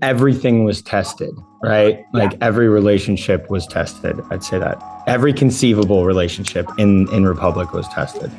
everything was tested, right? Like every relationship was tested. I'd say that every conceivable relationship in Republic was tested.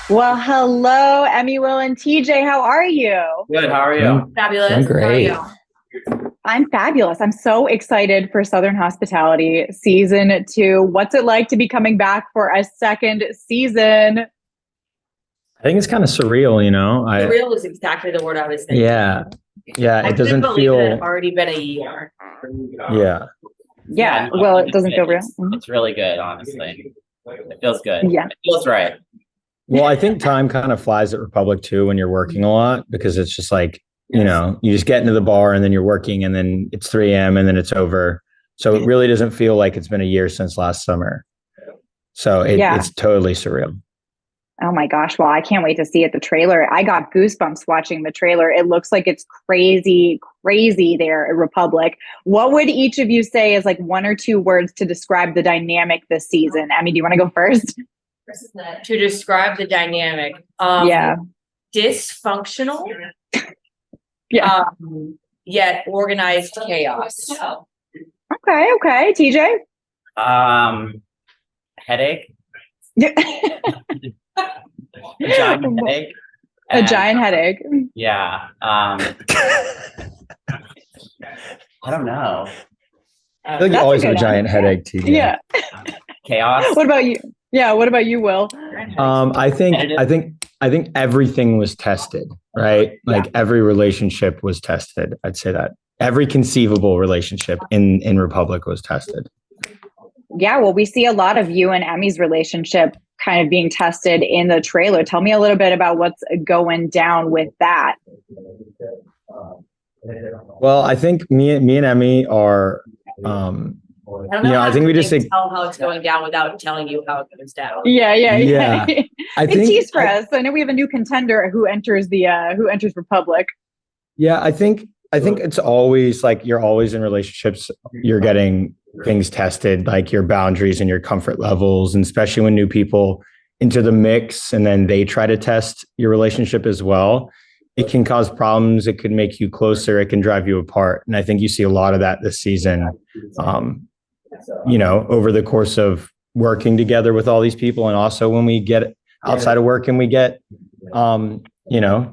Well, hello, Emmy, Will, and TJ. How are you? Good. How are you? Fabulous. I'm great. How are you? I'm fabulous. I'm so excited for Southern Hospitality season 2. What's it like to be coming back for a second season? I think it's kind of surreal, you know. Surreal is exactly the word I was thinking. Yeah. It doesn't feel. It had already been a year. Yeah. Well, it doesn't feel real. It's really good, honestly. It feels good. Yeah. It feels right. Well, I think time kind of flies at Republic too when you're working a lot, because it's just like, you know, you just get into the bar and then you're working and then it's 3 a.m. and then it's over. So it really doesn't feel like it's been a year since last summer. So it's totally surreal. Oh my gosh. Well, I can't wait to see it. The trailer. I got goosebumps watching the trailer. It looks like it's crazy there at Republic. What would each of you say is like 1 or 2 words to describe the dynamic this season? Emmy, do you want to go first? To describe the dynamic. Dysfunctional. Yet organized chaos. Okay. TJ? Headache. A giant headache. Yeah. I don't know. I feel like you always have a giant headache, TJ. Yeah. Chaos. What about you? Yeah. What about you, Will? I think everything was tested, right? Like every relationship was tested. I'd say that every conceivable relationship in Republic was tested. Yeah. Well, we see a lot of you and Emmy's relationship kind of being tested in the trailer. Tell me a little bit about what's going down with that. Well, I think me and Emmy are, I don't know. I think we just tell how it's going down without telling you how it goes down. Yeah. I think tease for us. I know we have a new contender who enters Republic. Yeah, I think it's always like you're always in relationships. You're getting things tested, like your boundaries and your comfort levels, and especially when new people enter the mix and then they try to test your relationship as well. It can cause problems. It could make you closer. It can drive you apart. And I think you see a lot of that this season. You know, over the course of working together with all these people, and also when we get outside of work and we get, you know,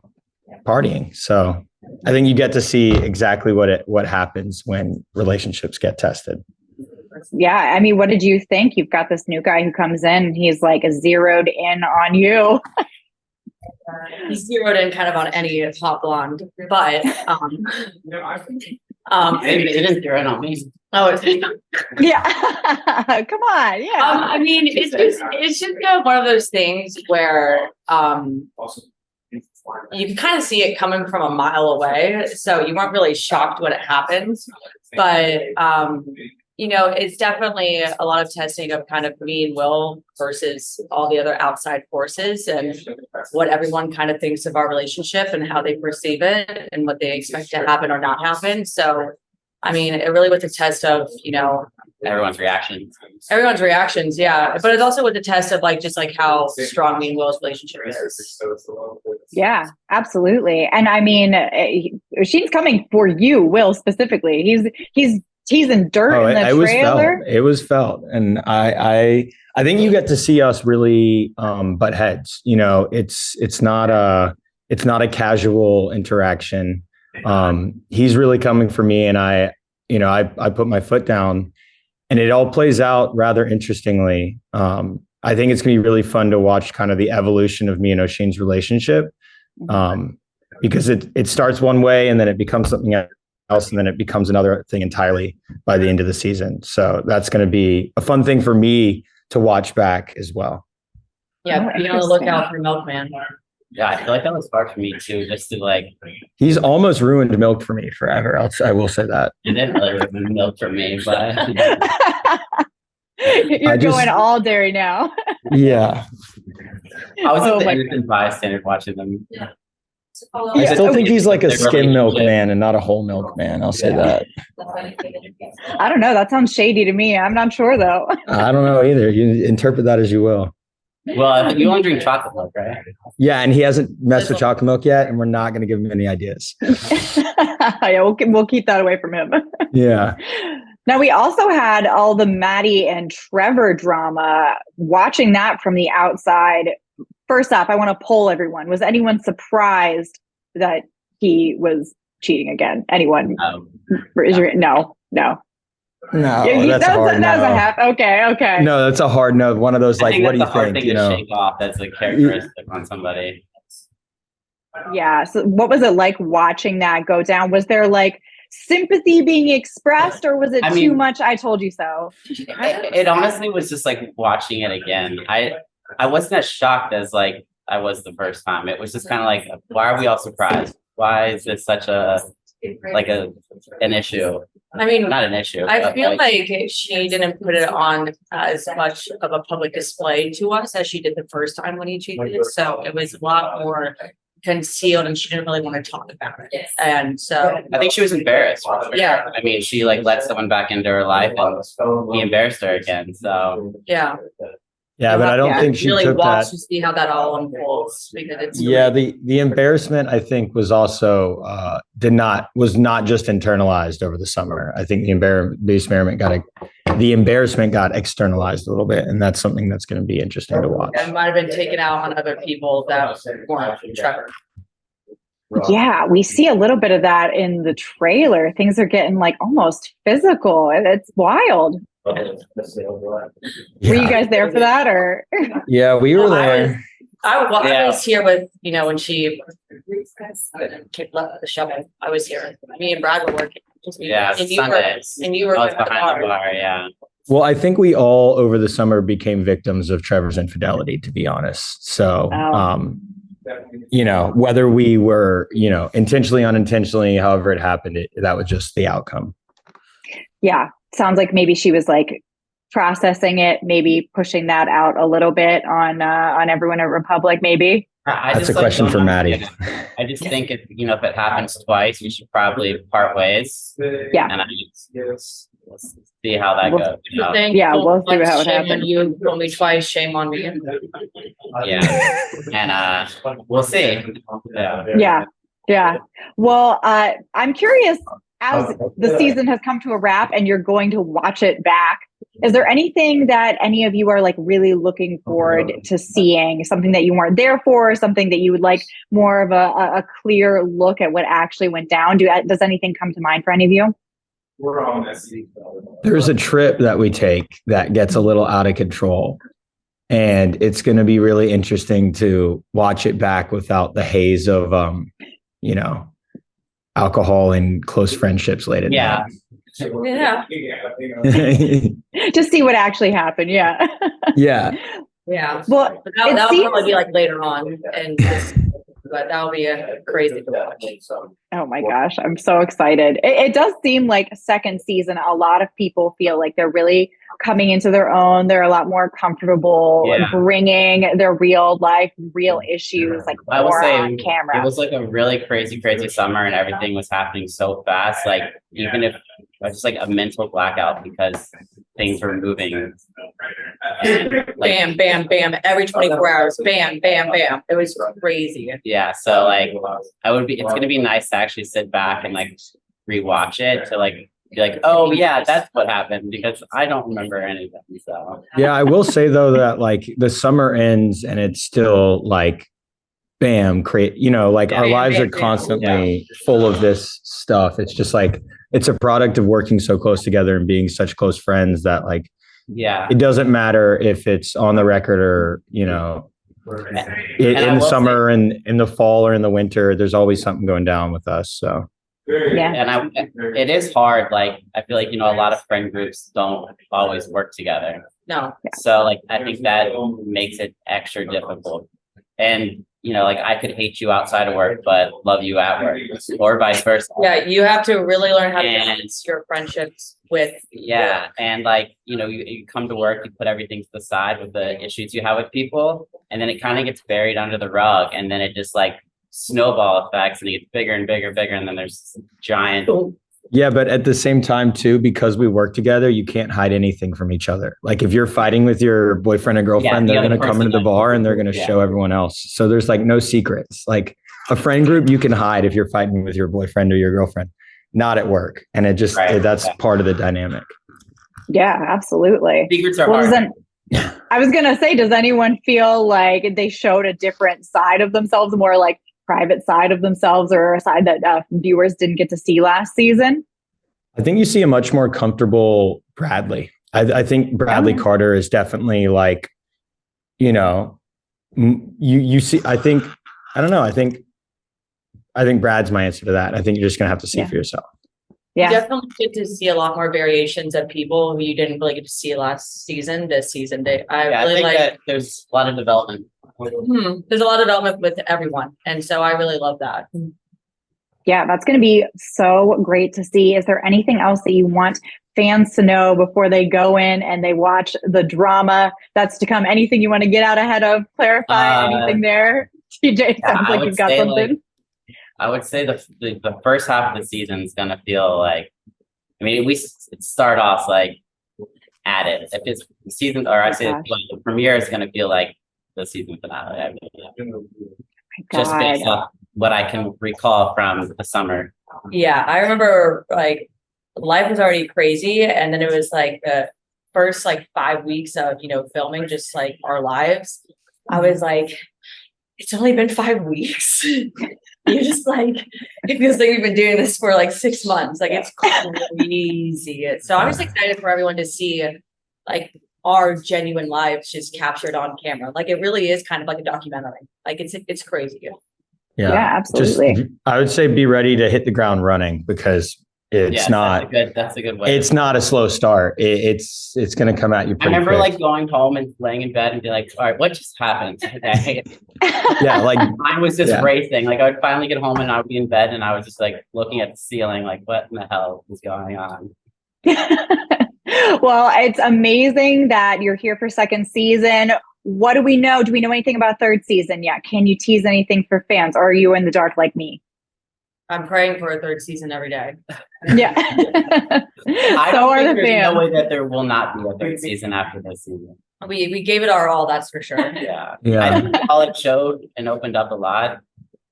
partying. So I think you get to see exactly what happens when relationships get tested. Yeah. I mean, what did you think? You've got this new guy who comes in. He's like zeroed in on you. He's zeroed in kind of on any hot blonde, but it is zeroed on me. Oh, it's yeah. Come on. Yeah. I mean, it's just kind of one of those things where you can kind of see it coming from a mile away, so you weren't really shocked when it happened. But you know, it's definitely a lot of testing of kind of me and Will versus all the other outside forces, and what everyone kind of thinks of our relationship and how they perceive it and what they expect to happen or not happen. So, I mean, it really was a test of, you know, Everyone's reactions. Yeah. But it's also with the test of like, just like how strong me and Will's relationship is. Yeah, absolutely. And I mean, she's coming for you, Will, specifically. He's teasing dirt in the trailer. It was felt. And I think you get to see us really butt heads. You know, it's not a casual interaction. He's really coming for me, and I put my foot down, and it all plays out rather interestingly. I think it's going to be really fun to watch kind of the evolution of me and 𝐒⁴'N's relationship, because it starts one way and then it becomes something else, and then it becomes another thing entirely by the end of the season. So that's going to be a fun thing for me to watch back as well. Yeah, be on the lookout for Milkman. Yeah, I feel like that was hard for me too, just to like. He's almost ruined milk for me forever. I will say that. It didn't really ruin milk for me, but. You're going all dairy now. Yeah. I was an innocent bystander watching them. Yeah. I still think he's like a skim milk man and not a whole milk man. I'll say that. I don't know. That sounds shady to me. I'm not sure though. I don't know either. You interpret that as you will. Well, you only drink chocolate milk, right? Yeah, and he hasn't messed with chocolate milk yet, and we're not going to give him any ideas. Yeah, we'll keep that away from him. Yeah. Now, we also had all the Maddie and Trevor drama. Watching that from the outside, first off, I want to poll everyone. Was anyone surprised that he was cheating again? Anyone? No. No, that's a hard no. A half. Okay. No, that's a hard no. One of those, like, what do you think? You know, shake off as a characteristic on somebody. Yeah. So, what was it like watching that go down? Was there like sympathy being expressed, or was it too much? I told you so. It honestly was just like watching it again. I wasn't as shocked as like I was the first time. It was just kind of like, why are we all surprised? Why is this such an issue? I mean, not an issue. I feel like she didn't put it on as much of a public display to us as she did the first time when he cheated. So it was a lot more concealed, and she didn't really want to talk about it. And so I think she was embarrassed. Yeah. I mean, she like let someone back into her life, and he embarrassed her again. So yeah. Yeah, but I don't think she really took watch that. to see how that all unfolds, because it's the embarrassment, I think, was also was not just internalized over the summer. I think the embarrassment got externalized a little bit, and that's something that's going to be interesting to watch. It might have been taken out on other people that weren't Trevor. Yeah, we see a little bit of that in the trailer. Things are getting like almost physical. It's wild. Were you guys there for that, or? Yeah, we were there. I was here with, when she left the shovel. I was here. Me and Brad were working. Yeah, and Sundays. You were behind the bar. Yeah. Well, I think we all over the summer became victims of Trevor's infidelity, to be honest. So, whether we were, intentionally, unintentionally, however it happened, that was just the outcome. Yeah. Sounds like maybe she was like processing it, maybe pushing that out a little bit on everyone at Republic, maybe. That's a question for Maddie. I just think if it happens twice, we should probably part ways. Yeah. And we'll see how that goes. Yeah, we'll see how it happens. You told me twice, shame on me. Yeah. And we'll see. Yeah. Well, I'm curious, as the season has come to a wrap and you're going to watch it back, is there anything that any of you are like really looking forward to seeing? Something that you weren't there for, something that you would like more of a clear look at what actually went down? Does anything come to mind for any of you? There's a trip that we take that gets a little out of control, and it's going to be really interesting to watch it back without the haze of, alcohol and close friendships late at night. Yeah. Just see what actually happened. Yeah. Yeah. Well, that'll probably be like later on, but that'll be a crazy to watch. Oh my gosh, I'm so excited. It does seem like second season, a lot of people feel like they're really coming into their own. They're a lot more comfortable bringing their real life, real issues, like more on camera. It was like a really crazy summer, and everything was happening so fast. Like, even if it was just like a mental blackout because things were moving. And, like, bam, bam, bam. Every 24 hours, bam, bam, bam. It was crazy. Yeah. So like, it's going to be nice to actually sit back and like rewatch it to like be like, oh yeah, that's what happened, because I don't remember anything. So yeah, I will say though that like the summer ends and it's still like, bam, our lives are constantly full of this stuff. It's just like, it's a product of working so close together and being such close friends that like, it doesn't matter if it's on the record or, in the summer and in the fall or in the winter, there's always something going down with us. So. Yeah. And it is hard. Like, I feel like, a lot of friend groups don't always work together. No. So like, I think that makes it extra difficult. And, like, I could hate you outside of work, but love you at work, or vice versa. Yeah. You have to really learn how to balance your friendships with. Yeah. And like, you come to work, you put everything to the side with the issues you have with people, and then it kind of gets buried under the rug. And then it just like snowball effects, and it gets bigger and bigger and bigger, and then there's giant Yeah, but at the same time too, because we work together, you can't hide anything from each other. Like if you're fighting with your boyfriend or girlfriend, the they're other going to come into the person bar and they're going to show everyone else. So there's like no secrets. Like a friend group, you can hide if you're fighting with your boyfriend or your girlfriend, not at work. And it just, that's part of the dynamic. Yeah, absolutely. Secrets are hard. I was going to say, does anyone feel like they showed a different side of themselves, more like private side of themselves, or a side that viewers didn't get to see last season? I think you see a much more comfortable Bradley. I think Bradley Carter is definitely like, you know, you see, I don't know. I think Brad's my answer to that. I think you're just going to have to see for yourself. Yeah. You definitely get to see a lot more variations of people who you didn't really get to see last season, this season. I really think that there's a lot of development. There's a lot of development with everyone. And so I really love that. Yeah, that's going to be so great to see. Is there anything else that you want fans to know before they go in and they watch the drama that's to come? Anything you want to get out ahead of? Clarify anything there? TJ, sounds like you've got something. I would say the first half of the season is going to feel like, I mean, we start off like at it. If it's the season, or I say the premiere is going to feel like the season finale. I mean, just based off what I can recall from the summer. Yeah, I remember like life was already crazy, and then it was like the first like 5 weeks of filming just like our lives. I was like, it's only been 5 weeks. You're just like, it feels like we've been doing this for like 6 months. Like it's crazy. So I'm just excited for everyone to see like our genuine lives just captured on camera. Like it really is kind of like a documentary. Like it's crazy. Yeah, absolutely. I would say be ready to hit the ground running, because it's not. That's a good way. It's not a slow start. It's going to come at you pretty I remember quick. like going home and laying in bed and be like, all right, what just happened today? Yeah, like mine was just racing. Like I would finally get home and I would be in bed and I was just like looking at the ceiling, like what in the hell is going on? Well, it's amazing that you're here for second season. What do we know? Do we know anything about third season yet? Can you tease anything for fans, or are you in the dark like me? I'm praying for a third season every day. Yeah. I so are the fans. There's no way that there will not be a third season after this season. We gave it our all, that's for sure. Yeah. I think all it showed and opened up a lot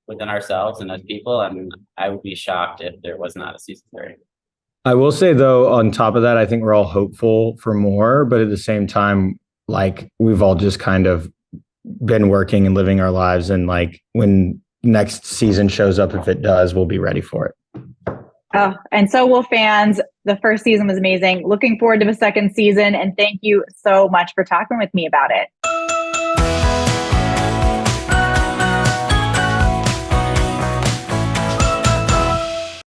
within ourselves and as people, and I would be shocked if there was not a season 3. I will say though, on top of that, I think we're all hopeful for more, but at the same time, like we've all just kind of been working and living our lives, and like when next season shows up, if it does, we'll be ready for it. Oh, and so will fans. The first season was amazing. Looking forward to the second season, and thank you so much for talking with me about it.